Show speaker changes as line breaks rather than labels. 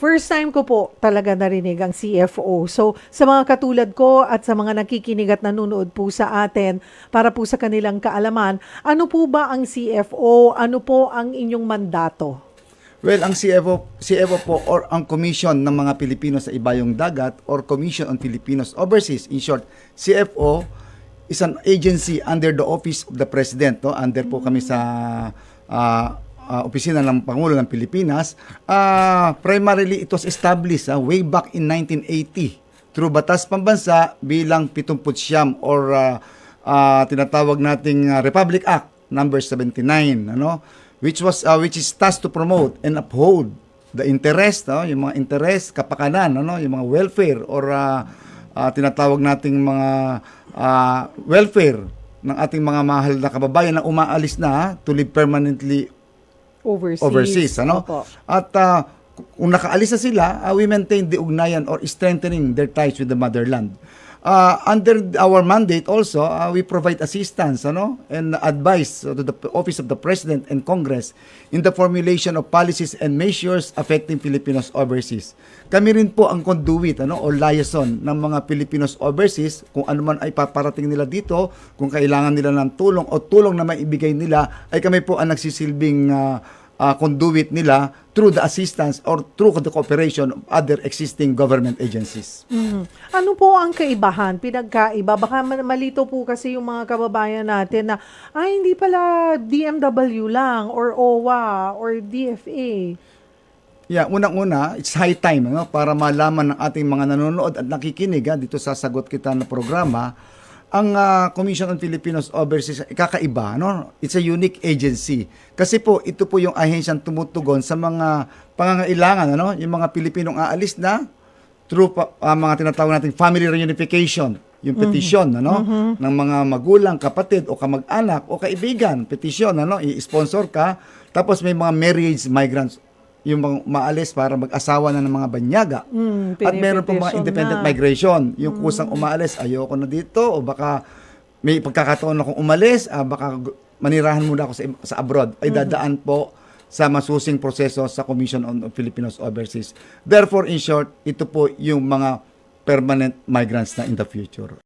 First time ko po talaga narinig ang CFO. So, sa mga katulad ko at sa mga nakikinig at nanonood po sa atin, para po sa kanilang kaalaman, ano po ba ang CFO? Ano po ang inyong mandato?
Well, ang CFO po or ang Commission ng mga Pilipino sa Ibayong Dagat or Commission on Filipinos Overseas. In short, CFO is an agency under the Office of the President. No? Under po kami sa opisina ng Pangulo ng Pilipinas. Primarily, it was established way back in 1980 through Batas Pambansa bilang 79 or tinatawag nating Republic Act number 79, ano, which is tasked to promote and uphold the interest, yung mga interest, kapakanan, ano, yung mga welfare or tinatawag nating mga welfare ng ating mga mahal na kababayan na umaalis na to live permanently overseas, ano?
Opo.
At kung nakaalis na sila, we maintain the ugnayan or strengthening their ties with the motherland. Under our mandate also, we provide assistance, ano, and advice to the Office of the President and Congress in the formulation of policies and measures affecting Filipinos overseas. Kami rin po ang conduit, ano, o liaison ng mga Filipinos overseas kung ano man ay paparating nila dito, kung kailangan nila ng tulong o tulong na maibigay nila, ay kami po ang nagsisilbing conduit nila through the assistance or through the cooperation of other existing government agencies.
Ano po ang kaibahan, pinagkaiba? Baka malito po kasi yung mga kababayan natin na, hindi pala DMW lang or OWA or DFA.
Yeah, unang-una, it's high time, ano, para malaman ng ating mga nanonood at nakikinig dito sa Sagot Kita na programa. Ang Commission on Filipinos Overseas, kakaiba, no? It's a unique agency. Kasi po, ito po yung ahensyang tumutugon sa mga pangangailangan, ano? Yung mga Pilipinong aalis na through mga tinatawag nating family reunification, yung petisyon, ano? Ng mga magulang, kapatid, o kamag-anak, o kaibigan, petisyon, ano? I-sponsor ka. Tapos may mga marriage migrants, yung mga maalis para mag-asawa na ng mga banyaga. At meron po mga independent migration. Yung kusang umaalis, ayoko na dito, o baka may pagkakataon akong umalis, baka manirahan muna ako sa abroad, ay dadaan po sa masusing proseso sa Commission on Filipinos Overseas. Therefore, in short, ito po yung mga permanent migrants na in the future.